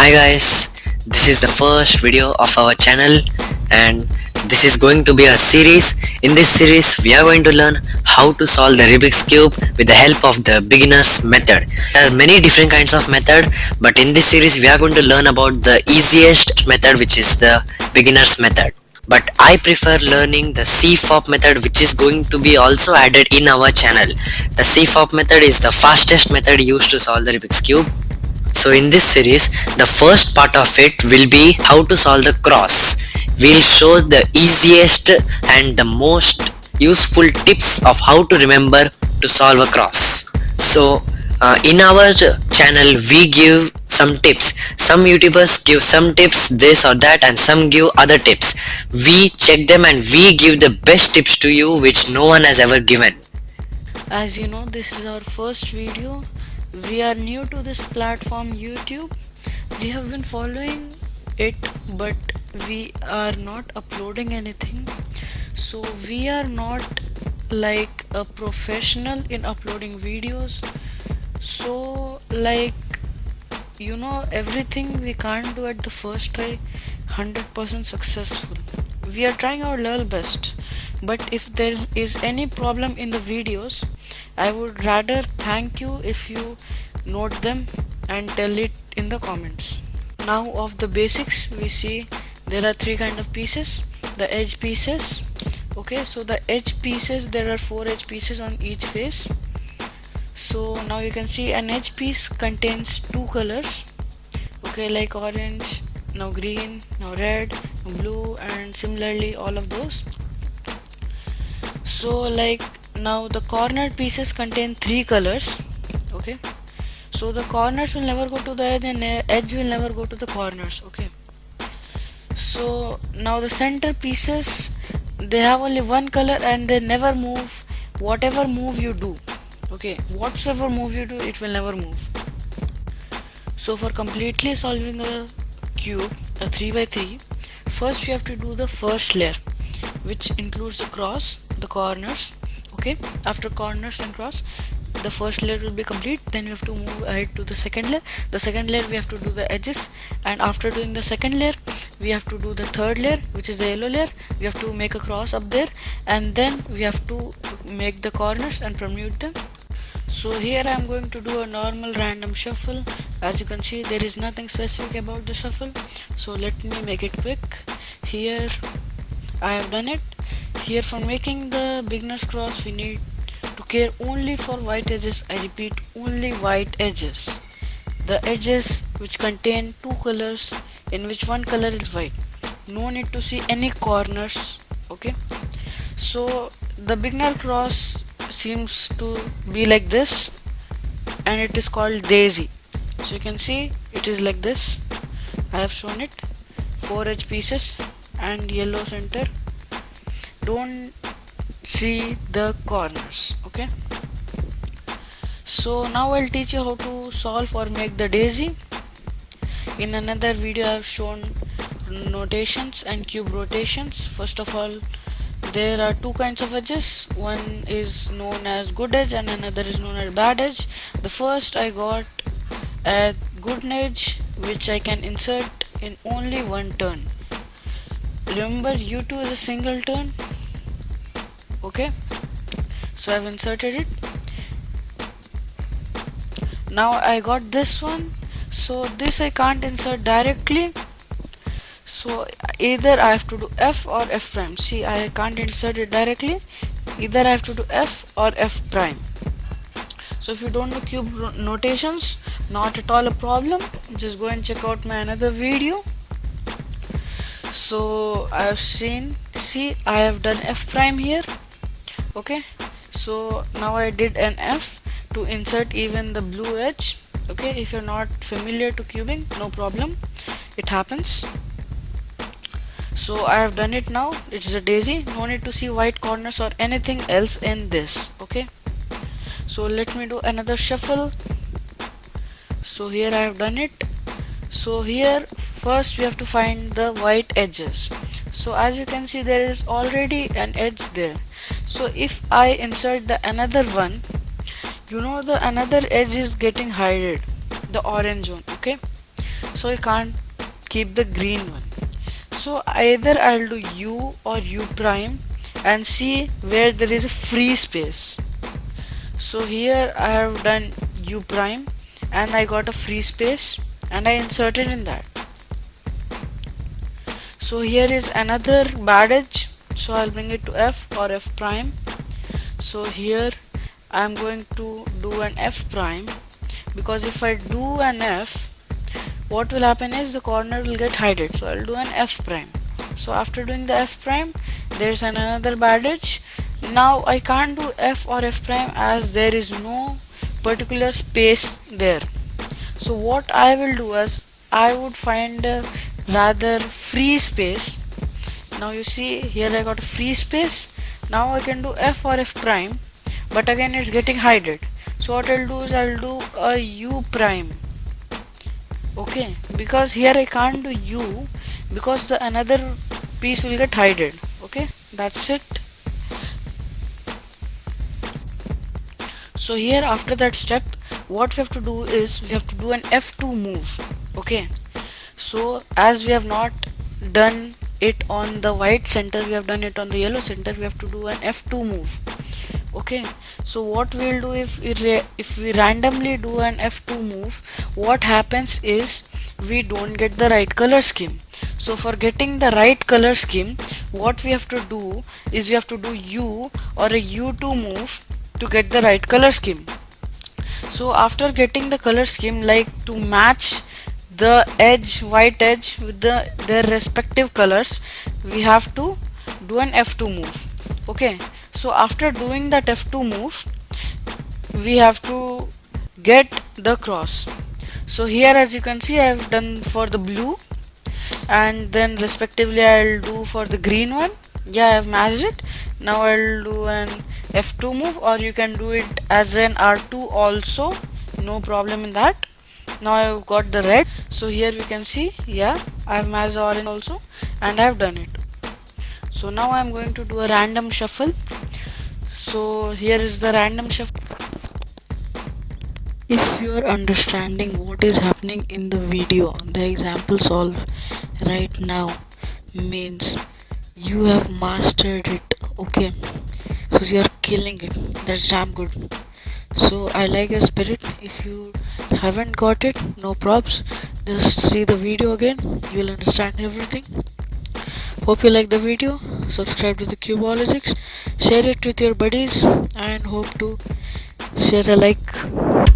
Hi guys, this is the first video of our channel and this is going to be a series. In this series we are going to learn how to solve the Rubik's Cube with the help of the beginner's method. There are many different kinds of method, but in this series we are going to learn about the easiest method, which is the beginner's method. But I prefer learning the CFOP method, which is going to be also added in our channel. The CFOP method is the fastest method used to solve the Rubik's Cube. So in this series, the first part of it will be how to solve the cross. We'll show the easiest and the most useful tips of how to remember to solve a cross. So in our channel we give some tips. Some YouTubers give some tips, this or that, and some give other tips. We check them and we give the best tips to you which no one has ever given. As you know, this is our first video. We are new to this platform YouTube. We have been following it, but we are not uploading anything. So we are not like a professional in uploading videos. So everything we can't do at the first try 100% successful. We are trying our level best, but if there is any problem in the videos, I would rather thank you if you note them and tell it in the comments. Now of the basics, we see there are three kind of pieces. The edge pieces. Okay, so the edge pieces, there are 4 edge pieces on each face. So now you can see an edge piece contains 2 colors. Okay, like orange, now green, now red, now blue, and similarly all of those. So now the corner pieces contain 3 colors. Okay, so the corners will never go to the edge and edge will never go to the corners. Okay, so now the center pieces, they have only one color and they never move. Whatever move you do, okay, whatsoever move you do, it will never move. So for completely solving a cube, a 3x3, first you have to do the first layer, which includes the cross, the corners. Okay, after corners and cross, the first layer will be complete. Then you have to move ahead to the second layer. The second layer we have to do the edges, and after doing the second layer we have to do the third layer, which is the yellow layer. We have to make a cross up there, and then we have to make the corners and permute them. So here I am going to do a normal random shuffle. As you can see, there is nothing specific about the shuffle, so let me make it quick. Here I have done it. Here, for making the beginner's cross, we need to care only for white edges. I repeat, only white edges. The edges which contain 2 colors, in which one color is white. No need to see any corners. Okay, so the beginner cross seems to be like this, and it is called daisy. So you can see it is like this. I have shown it. 4 edge pieces and yellow center. Don't see the corners. Okay, so now I'll teach you how to solve or make the daisy. In another video I have shown notations and cube rotations. First of all, there are 2 kinds of edges. One is known as good edge and another is known as bad edge. The first, I got a good edge which I can insert in only one turn. Remember, U2 is a single turn. Okay, so I've inserted it. Now I got this one, so this I can't insert directly, so either I have to do F or F prime. See, I can't insert it directly, either I have to do F or F prime. So if you don't know cube notations, not at all a problem, just go and check out my another video. So I have seen, see, I have done F prime here. Okay, so now I did an F to insert even the blue edge. Okay, if you're not familiar to cubing, no problem, it happens. So I have done it now. It's a daisy. No need to see white corners or anything else in this. Okay, so let me do another shuffle. So here I have done it. So here first we have to find the white edges. So as you can see, there is already an edge there. So if I insert the another one, you know, the another edge is getting hided, the orange one. Okay, so I can't keep the green one. So either I'll do u or u prime and see where there is a free space. So here I have done u prime and I got a free space and I inserted in that. So here is another bad edge, so I'll bring it to f or f prime. So here I'm going to do an f prime, because if I do an f, what will happen is the corner will get hidden. So I'll do an f prime. So after doing the f prime, there's another bad edge. Now I can't do f or f prime as there is no particular space there. So what I will do is I would find a rather free space. Now you see here I got a free space. Now I can do f or f prime, but again it's getting hidden. So what I'll do is I'll do a u prime. Okay, because here I can't do u because the another piece will get hidden. Okay, that's it. So here after that step, what we have to do is we have to do an f2 move. Okay, so as we have not done it on the white center, we have done it on the yellow center, we have to do an f2 move. Okay, so what we'll do, if we randomly do an f2 move, what happens is we don't get the right color scheme. So for getting the right color scheme, what we have to do is we have to do u or a u2 move to get the right color scheme. So after getting the color scheme, like to match the edge, white edge with their respective colors, we have to do an f2 move. Okay, so after doing that f2 move, we have to get the cross. So here as you can see, I have done for the blue, and then respectively I'll do for the green one. Yeah, I have matched it. Now I'll do an f2 move, or you can do it as an r2 also, no problem in that. Now I've got the red, so here we can see, yeah, I've matched the orange also, and I've done it. So now I'm going to do a random shuffle. So here is the random shuffle. If you are understanding what is happening in the video, the example solve right now, means you have mastered it. Okay, so you are killing it. That's damn good. So I like your spirit. If you haven't got it, no props, just see the video again, you'll understand everything. Hope you like the video. Subscribe to the Cubologix, share it with your buddies, and hope to share a like.